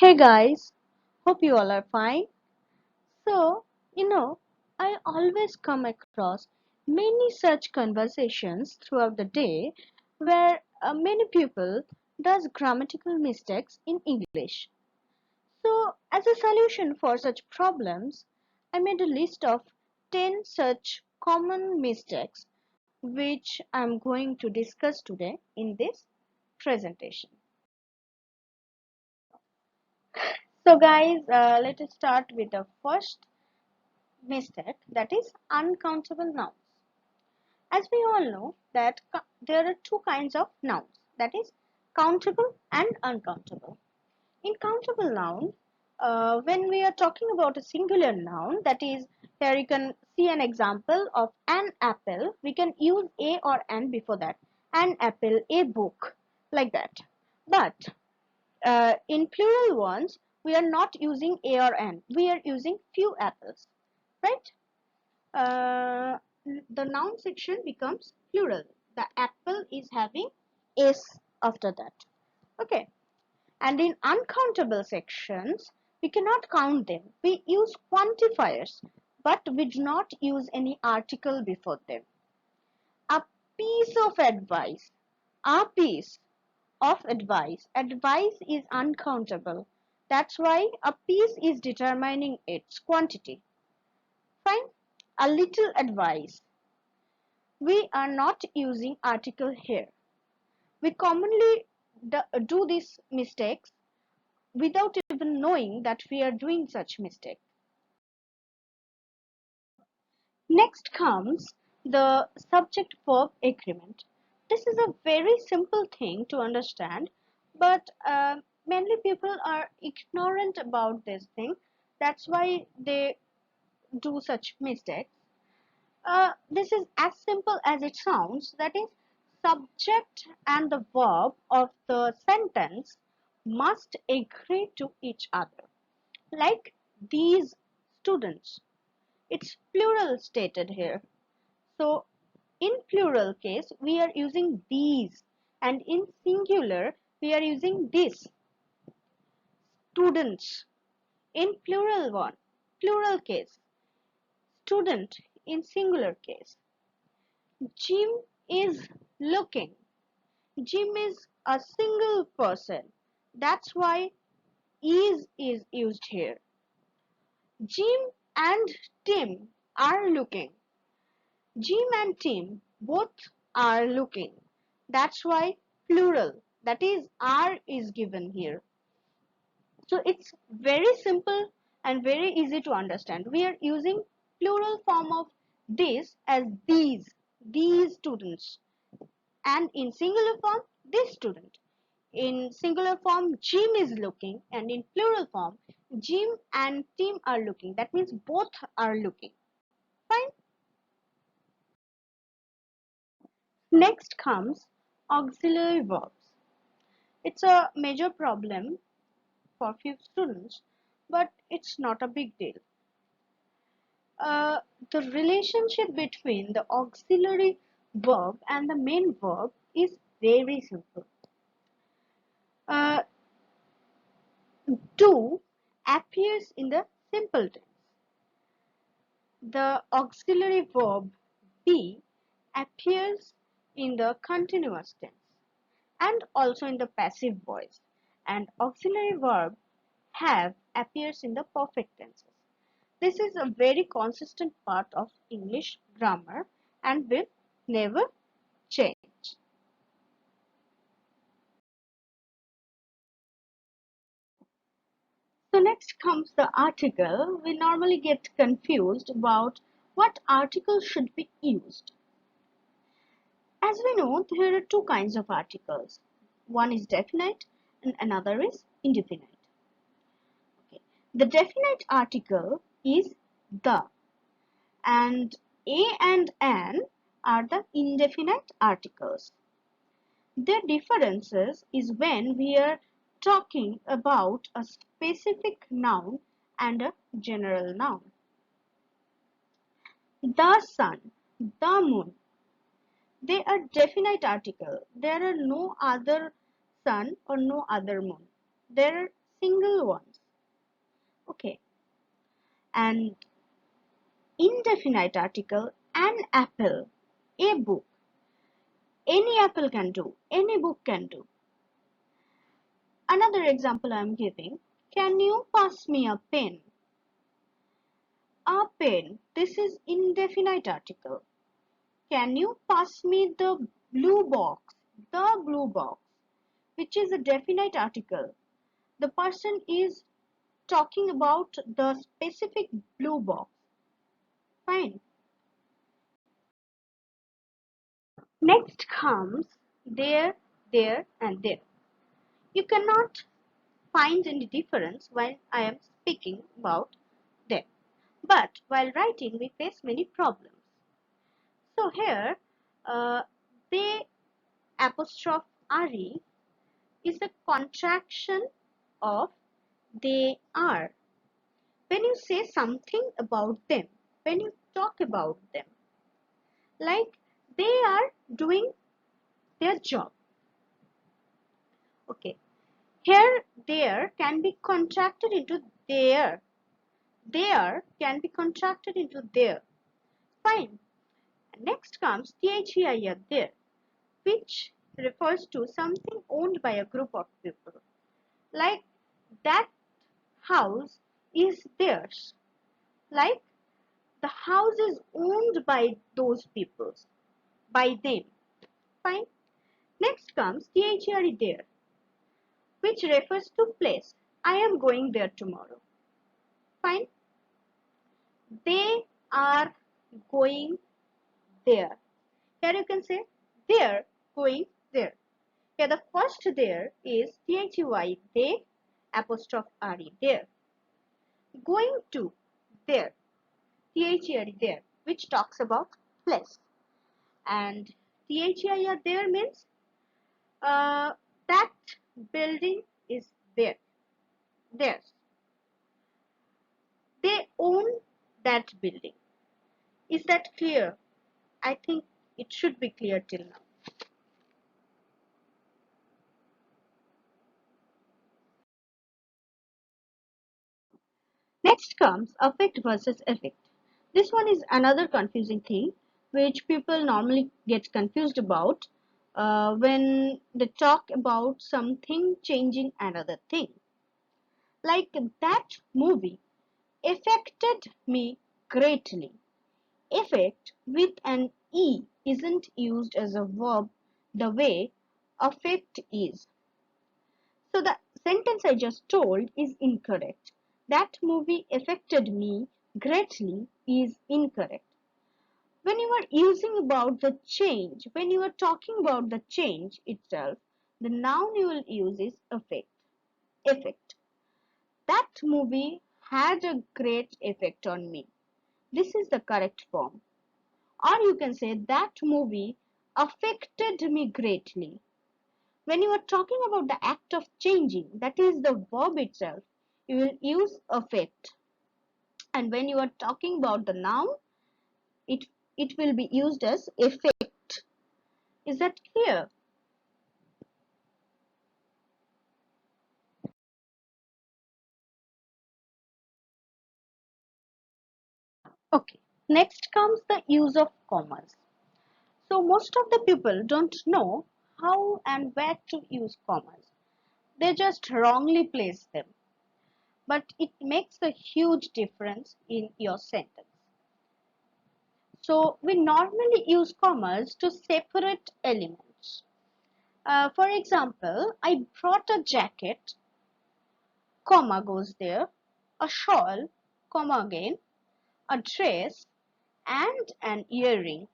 Hey guys, hope you all are fine. So, I always come across many such conversations throughout the day where many people does grammatical mistakes in English. So, as a solution for such problems, I made a list of 10 such common mistakes which I'm going to discuss today in this presentation. So guys, let us start with the first mistake, that is uncountable nouns. As we all know that there are two kinds of nouns, that is countable and uncountable. In countable noun, when we are talking about a singular noun, that is, here you can see an example of an apple, we can use a or an before that. An apple, a book, like that. But in plural ones, we are not using a or an, we are using few apples, right? uh, the noun section becomes plural. The apple is having s after that. Okay. And in uncountable sections, we cannot count them. We use quantifiers, but we do not use any article before them. A piece of advice. A piece of advice. Advice is uncountable. That's why a piece is determining its quantity. Fine. A little advice. We are not using article here. We commonly do these mistakes without even knowing that we are doing such mistake. Next comes the subject verb agreement. This is a very simple thing to understand, but mainly people are ignorant about this thing. That's why they do such mistakes. This is as simple as it sounds, that is, subject and the verb of the sentence must agree to each other. Like these students, it's plural stated here. So in plural case, we are using these, and in singular, we are using this. Students in plural case, student in singular case. Jim is looking. Jim is a single person. That's why is used here. Jim and Tim are looking. Jim and Tim both are looking. That's why plural, that is are is given here. So it's very simple and very easy to understand. We are using plural form of this as these students, and in singular form this student. In singular form Jim is looking, and in plural form Jim and Tim are looking. That means both are looking. Fine. Next comes auxiliary verbs. It's a major problem for few students, but it's not a big deal. Uh, the relationship between the auxiliary verb and the main verb is very simple. Uh, do appears in the simple tense. The auxiliary verb be appears in the continuous tense and also in the passive voice, and auxiliary verb have appears in the perfect tenses. This is a very consistent part of English grammar and will never change. So next comes the article. We normally get confused about what article should be used. As we know, there are two kinds of articles. One is definite and another is indefinite. Okay. The definite article is the, and a and an are the indefinite articles. Their differences is when we are talking about a specific noun and a general noun. The sun, the moon, they are definite article. There are no other sun or no other moon. There are single ones. Okay, and indefinite article, an apple, a book. Any apple can do, any book can do. Another example I am giving, can you pass me a pen? A pen, this is indefinite article. Can you pass me the blue box? The blue box, which is a definite article. The person is talking about the specific blue box. Fine. Next comes there, and there. You cannot find any difference while I am speaking about them. But while writing, we face many problems. So here, uh, they apostrophe re is a contraction of they are. When you say something about them, when you talk about them, like they are doing their job. Okay. Here, there can be contracted into there. There can be contracted into there. Fine. Next comes there, there, which refers to something owned by a group of people. Like that house is theirs. Like the house is owned by those people, by them. Fine. Next comes there, which refers to place. I am going there tomorrow. Fine. They are going there. Here you can say they're going there. Here the first there is they apostrophe re there. Going to there, there, which talks about place. And there means that building is there, theirs. They own that building. Is that clear? I think it should be clear till now. Next comes affect versus effect. This one is another confusing thing which people normally get confused about when they talk about something changing another thing. Like that movie affected me greatly. Affect with an E isn't used as a verb the way affect is. So the sentence I just told is incorrect. That movie affected me greatly is incorrect. When you are using about the change, when you are talking about the change itself, the noun you will use is affect. Effect. That movie had a great effect on me. This is the correct form. Or you can say that movie affected me greatly. When you are talking about the act of changing, that is the verb itself, you will use affect. And when you are talking about the noun, it, it will be used as effect. Is that clear? Okay. Next comes the use of commas. So most of the people don't know how and where to use commas. They just wrongly place them. But it makes a huge difference in your sentence. So we normally use commas to separate elements. For example, I brought a jacket, comma goes there, a shawl, comma again, a dress, and an earring.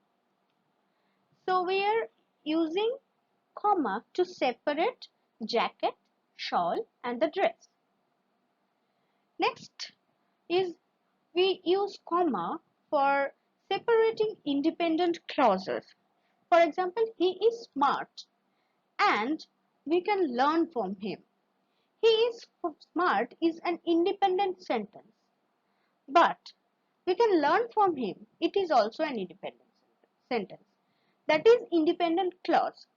So we are using comma to separate jacket, shawl, and the dress. Next is we use comma for separating independent clauses. For example, he is smart and we can learn from him. He is smart is an independent sentence, but we can learn from him. It is also an independent sentence. That is independent clause.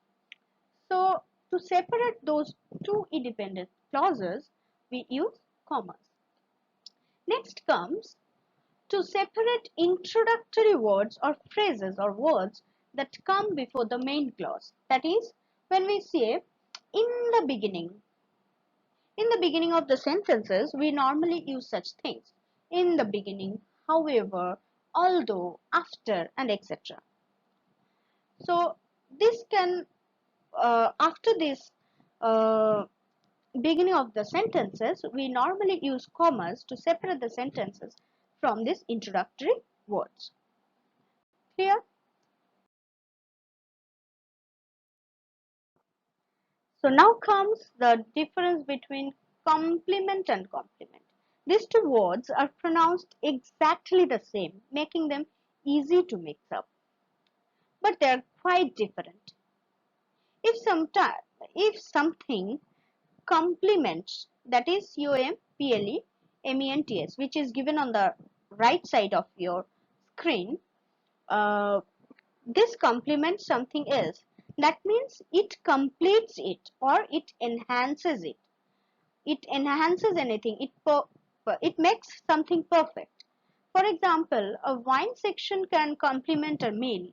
So to separate those two independent clauses, we use commas. Next comes to separate introductory words or phrases or words that come before the main clause. That is, when we say in the beginning. In the beginning of the sentences, we normally use such things. In the beginning, however, although, after, and etc. So this can, after this beginning of the sentences, we normally use commas to separate the sentences from these introductory words. Clear? So now comes the difference between complement and complement. These two words are pronounced exactly the same, making them easy to mix up. But they are quite different. If something complements, that is complements, which is given on the right side of your screen, uh, this complements something else. That means it completes it or it enhances it. It enhances anything. It makes something perfect. For example, a wine section can complement a meal,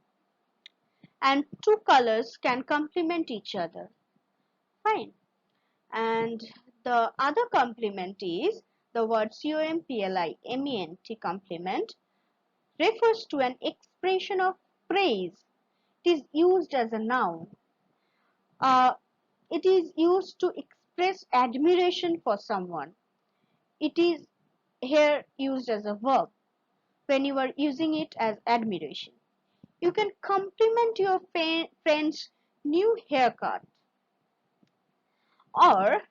and two colors can complement each other. Fine. And the other complement is the word complement. Complement refers to an expression of praise. It is used as a noun. Uh, it is used to express admiration for someone. It is here used as a verb when you are using it as admiration. You can compliment your friend's new haircut or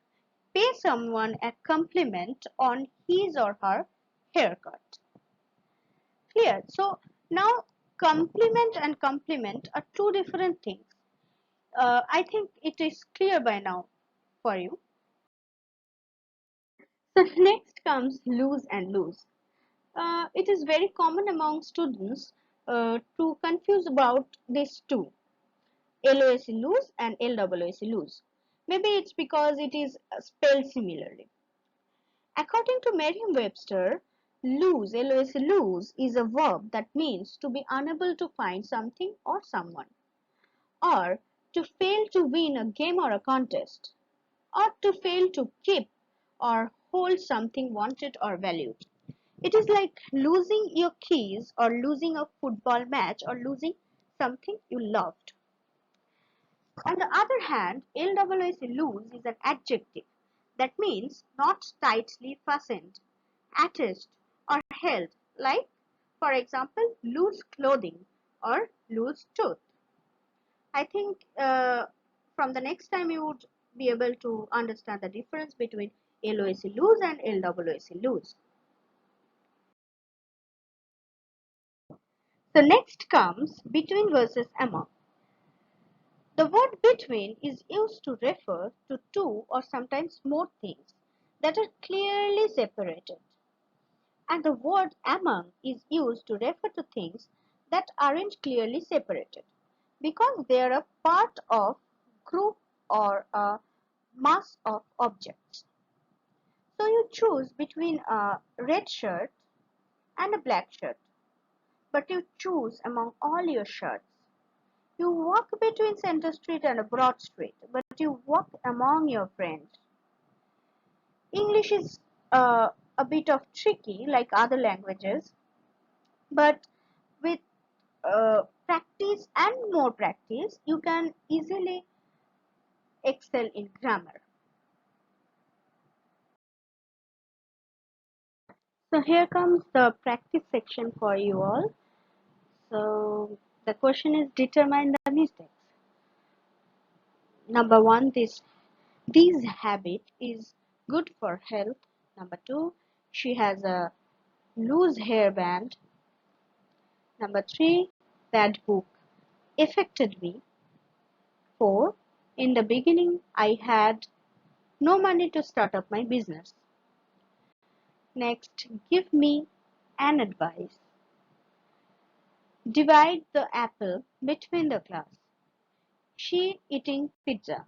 pay someone a compliment on his or her haircut. Clear? So now compliment and complement are two different things. I think it is clear by now for you. So next comes lose and lose. It is very common among students to confuse about these two, LOS lose and LWS lose. Maybe it's because it is spelled similarly. According to Merriam-Webster, lose, LOS lose, is a verb that means to be unable to find something or someone, or to fail to win a game or a contest, or to fail to keep or hold something wanted or valued. It is like losing your keys or losing a football match or losing something you loved. On the other hand, LWS loose is an adjective that means not tightly fastened, attached, or held, like, for example, loose clothing or loose tooth. I think from the next time you would be able to understand the difference between LOS loose and LWS loose. So next comes between versus among. The word between is used to refer to two or sometimes more things that are clearly separated. And the word among is used to refer to things that aren't clearly separated because they are a part of group or a mass of objects. So you choose between a red shirt and a black shirt, but you choose among all your shirts. You walk between Center Street and a Broad Street, but you walk among your friends. English is a bit of tricky like other languages, but with practice and more practice, you can easily excel in grammar. So here comes the practice section for you all. So the question is determine the mistakes. Number one, this habit is good for health. Number two, she has a loose hairband. Number three, that book affected me. 4. In the beginning, I had no money to start up my business. Next, give me an advice. Divide the apple between the class. She eating pizza.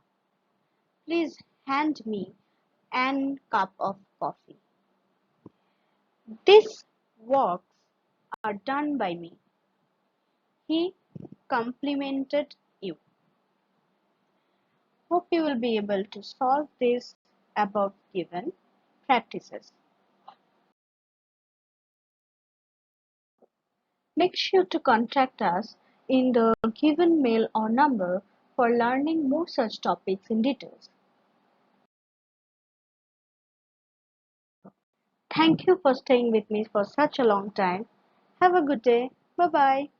Please hand me and cup of coffee. These works are done by me. He complimented you. Hope you will be able to solve this above given practices. Make sure to contact us in the given mail or number for learning more such topics in details. Thank you for staying with me for such a long time. Have a good day. Bye bye.